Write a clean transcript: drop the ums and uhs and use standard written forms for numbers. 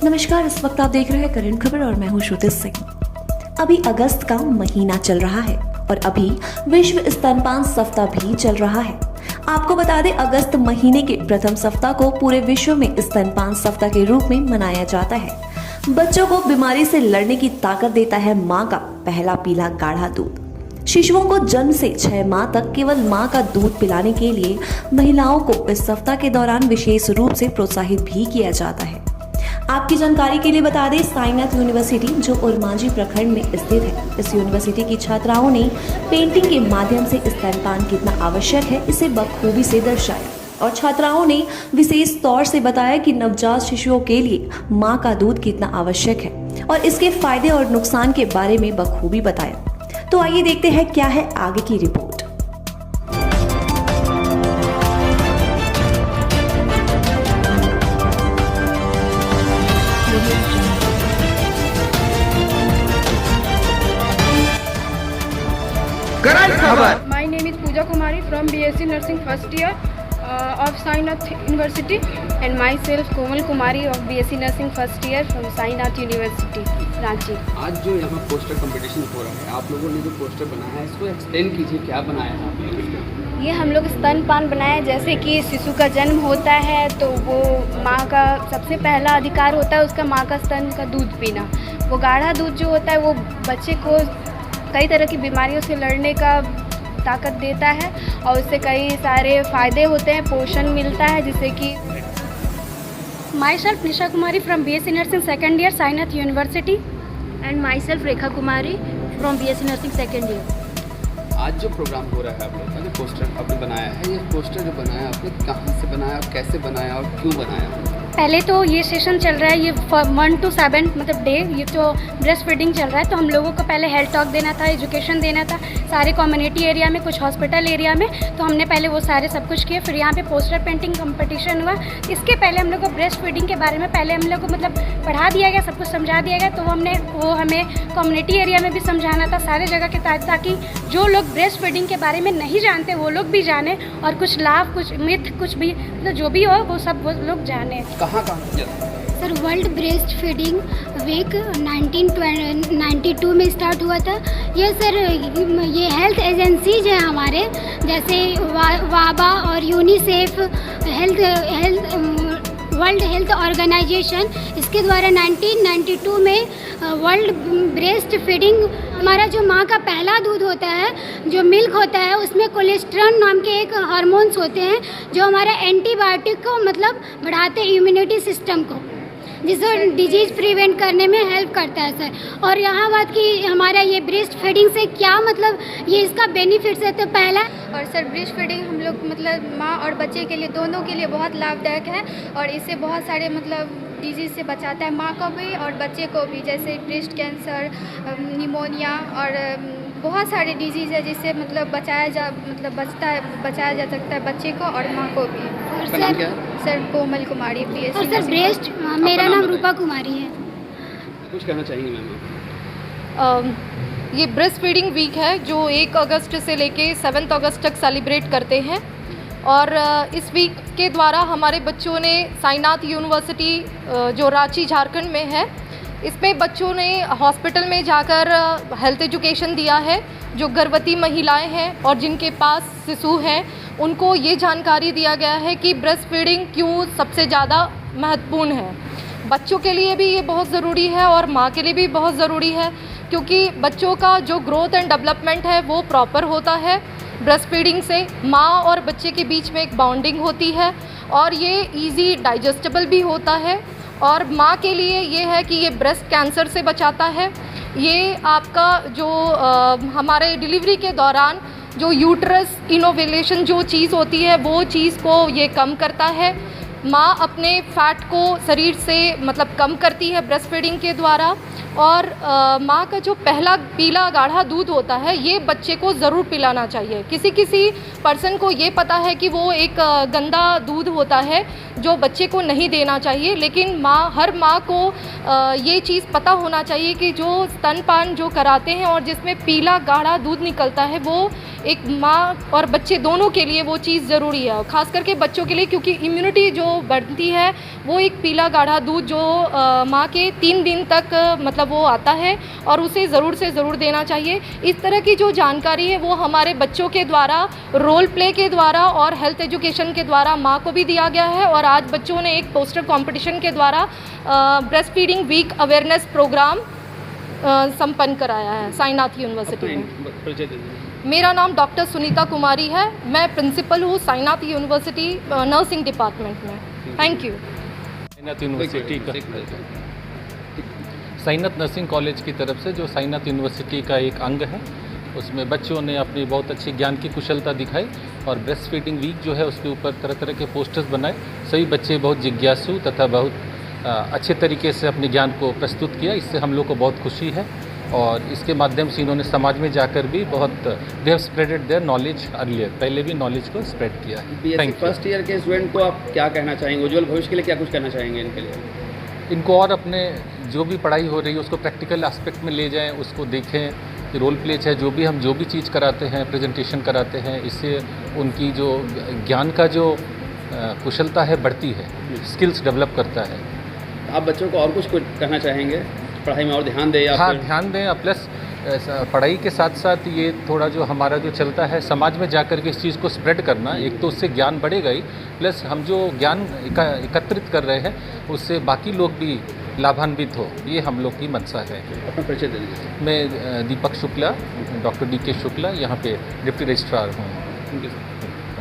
नमस्कार, इस वक्त आप देख रहे हैं करंट खबर और मैं हूं श्रुति सिंह। अभी अगस्त का महीना चल रहा है और अभी विश्व स्तनपान सप्ताह भी चल रहा है। आपको बता दें, अगस्त महीने के प्रथम सप्ताह को पूरे विश्व में स्तनपान सप्ताह के रूप में मनाया जाता है। बच्चों को बीमारी से लड़ने की ताकत देता है माँ का पहला पीला गाढ़ा दूध। शिशुओं को जन्म से 6 माह तक केवल माँ का दूध पिलाने के लिए महिलाओं को इस सप्ताह के दौरान विशेष रूप से प्रोत्साहित भी किया जाता है। आपकी जानकारी के लिए बता दें, साईनाथ यूनिवर्सिटी जो ओरमांझी प्रखंड में स्थित है, इस यूनिवर्सिटी की छात्राओं ने पेंटिंग के माध्यम से स्तनपान कितना आवश्यक है इसे बखूबी से दर्शाया और छात्राओं ने विशेष तौर से बताया कि नवजात शिशुओं के लिए माँ का दूध कितना आवश्यक है और इसके फायदे और नुकसान के बारे में बखूबी बताया। तो आइए देखते हैं क्या है आगे की रिपोर्ट। करंट खबर। My name is Pooja Kumari from BSc Nursing first year of Sainath University and myself Komal Kumari of BSc Nursing first year from Sainath University, Ranchi। आज जो यहाँ पोस्टर कंपटीशन हो रहा है, आप लोगों ने जो पोस्टर बनाया है इसको एक्सप्लेन कीजिए, क्या बनाया है आपने? ये हम लोग स्तनपान बनाए, जैसे कि शिशु का जन्म होता है तो वो माँ का सबसे पहला अधिकार होता है उसका माँ का स्तन का दूध पीना। वो गाढ़ा दूध जो होता है वो बच्चे को कई तरह की बीमारियों से लड़ने का ताकत देता है और उससे कई सारे फ़ायदे होते हैं, पोषण मिलता है जिससे कि। My self Nisha Kumari from BSc nursing second year Sainath university and my self Rekha Kumari from BSc nursing second year. आज जो प्रोग्राम हो रहा है आप लोगों का जो पोस्टर आपने बनाया है, ये पोस्टर जो बनाया आपने कहाँ से बनाया और कैसे बनाया और क्यों बनाया? पहले तो ये सेशन चल रहा है, ये 1 to 7 मतलब डे, ये जो ब्रेस्ट फीडिंग चल रहा है तो हम लोगों को पहले हेल्थ टॉक देना था, एजुकेशन देना था सारे कम्युनिटी एरिया में, कुछ हॉस्पिटल एरिया में, तो हमने पहले वो सारे सब कुछ किए। फिर यहाँ पे पोस्टर पेंटिंग कंपटीशन हुआ। इसके पहले हम लोग को ब्रेस्ट फीडिंग के बारे में पहले हम लोग को मतलब पढ़ा दिया गया, सब कुछ समझा दिया गया, तो वो हमें कम्युनिटी एरिया में भी समझाना था सारे जगह के, ताकि जो लोग ब्रेस्ट फीडिंग के बारे में नहीं जानते वो लोग भी जाने और कुछ लाभ, कुछ मिथ, कुछ भी मतलब जो भी हो वो सब वो लोग जाने। कहाँ sir world breastfeeding week 1992 में स्टार्ट हुआ था। ये सर ये हेल्थ एजेंसीज हैं हमारे, जैसे वाबा और यूनिसेफ, वर्ल्ड हेल्थ ऑर्गेनाइजेशन, इसके द्वारा 1992 में वर्ल्ड ब्रेस्ट फीडिंग, हमारा जो माँ का पहला दूध होता है, जो मिल्क होता है, उसमें कोलेस्ट्रॉल नाम के एक हार्मोन्स होते हैं जो हमारा एंटीबायोटिक को मतलब बढ़ाते हैं, इम्यूनिटी सिस्टम को, जिससे डिजीज़ प्रिवेंट करने में हेल्प करता है सर। और यहाँ बात की हमारा ये ब्रेस्ट फीडिंग से क्या मतलब ये इसका बेनिफिट्स है, तो पहला और सर ब्रेस्ट फीडिंग हम लोग मतलब माँ और बच्चे के लिए दोनों के लिए बहुत लाभदायक है और इससे बहुत सारे मतलब डिजीज़ से बचाता है माँ को भी और बच्चे को भी, जैसे ब्रेस्ट कैंसर, निमोनिया और बहुत सारे डिजीज़ है जिससे मतलब बचाया जा सकता है बच्चे को और माँ को भी। और नाम क्या है? सर कोमल कुमारी BSc और सर ब्रेस्ट, मेरा नाम रूपा कुमारी है। कुछ कहना चाहेंगे मैम? ये ब्रेस्ट फीडिंग वीक है जो 1 अगस्त से लेके 7 अगस्त तक सेलिब्रेट करते हैं और इस वीक के द्वारा हमारे बच्चों ने साईनाथ यूनिवर्सिटी जो रांची झारखंड में है, इसमें बच्चों ने हॉस्पिटल में जाकर हेल्थ एजुकेशन दिया है। जो गर्भवती महिलाएं हैं और जिनके पास शिशु हैं उनको ये जानकारी दिया गया है कि ब्रेस्ट फीडिंग क्यों सबसे ज़्यादा महत्वपूर्ण है। बच्चों के लिए भी ये बहुत ज़रूरी है और माँ के लिए भी बहुत ज़रूरी है, क्योंकि बच्चों का जो ग्रोथ एंड डेवलपमेंट है वो प्रॉपर होता है। ब्रेस्ट फीडिंग से माँ और बच्चे के बीच में एक बॉन्डिंग होती है और ये इजी डाइजेस्टेबल भी होता है और माँ के लिए ये है कि ये ब्रेस्ट कैंसर से बचाता है। ये आपका जो हमारे डिलीवरी के दौरान जो यूट्रस इनोवेलेशन जो चीज़ होती है वो चीज़ को ये कम करता है। माँ अपने फैट को शरीर से मतलब कम करती है ब्रेस्ट फीडिंग के द्वारा और माँ का जो पहला पीला गाढ़ा दूध होता है ये बच्चे को ज़रूर पिलाना चाहिए। किसी पर्सन को ये पता है कि वो एक गंदा दूध होता है जो बच्चे को नहीं देना चाहिए, लेकिन हर माँ को ये चीज़ पता होना चाहिए कि जो स्तनपान जो कराते हैं और जिसमें पीला गाढ़ा दूध निकलता है वो एक माँ और बच्चे दोनों के लिए वो चीज़ ज़रूरी है, खास करके बच्चों के लिए, क्योंकि इम्यूनिटी जो बनती है वो एक पीला गाढ़ा दूध जो माँ के 3 दिन तक मतलब वो आता है और उसे ज़रूर से ज़रूर देना चाहिए। इस तरह की जो जानकारी है वो हमारे बच्चों के द्वारा, रोल प्ले के द्वारा और हेल्थ एजुकेशन के द्वारा माँ को भी दिया गया है। और आज बच्चों ने एक पोस्टर कंपटीशन के द्वारा breastfeeding week awareness programme संपन्न कराया है साईनाथ यूनिवर्सिटी में। परिचय दे दीजिए। मेरा नाम डॉक्टर सुनीता कुमारी है, मैं प्रिंसिपल हूँ साईनाथ यूनिवर्सिटी नर्सिंग डिपार्टमेंट में। Thank you. साईनाथ यूनिवर्सिटी का साईनाथ नर्सिंग कॉलेज की तरफ से जो साईनाथ यूनिवर्सिटी का एक अंग है, उसमें बच्चों ने अपनी बहुत अच्छी ज्ञान की कुशलता दिखाई और ब्रेस्ट फीडिंग वीक जो है उसके ऊपर तरह तरह के पोस्टर्स बनाए। सभी बच्चे बहुत जिज्ञासु तथा बहुत अच्छे तरीके से अपने ज्ञान को प्रस्तुत किया। इससे हम लोग को बहुत खुशी है और इसके माध्यम से इन्होंने समाज में जाकर भी बहुत they have spreaded their knowledge earlier, पहले भी नॉलेज को स्प्रेड किया है। बीएससी फर्स्ट ईयर के स्टूडेंट को आप क्या कहना चाहेंगे, उज्जवल भविष्य के लिए क्या कुछ कहना चाहेंगे इनके लिए? इनको और अपने जो भी पढ़ाई हो रही है उसको प्रैक्टिकल एस्पेक्ट में ले जाएं, उसको देखें कि रोल प्ले है जो भी चीज़ कराते हैं, प्रेजेंटेशन कराते हैं, इससे उनकी जो ज्ञान का जो कुशलता है बढ़ती है, स्किल्स डेवलप करता है। आप बच्चों को और कुछ कहना चाहेंगे, पढ़ाई में और ध्यान दें या हाँ, फिर? ध्यान दें। प्लस पढ़ाई के साथ साथ ये थोड़ा जो हमारा जो चलता है समाज में जाकर के इस चीज़ को स्प्रेड करना, एक तो उससे ज्ञान बढ़ेगा ही, प्लस हम जो ज्ञान एकत्रित कर रहे हैं उससे बाकी लोग भी लाभान्वित हो, ये हम लोग की मंशा है। अपना परिचय दे दीजिए। मैं दीपक शुक्ला, डॉक्टर DK शुक्ला, यहाँ पे डिप्टी रजिस्ट्रार हूँ। Thank you sir.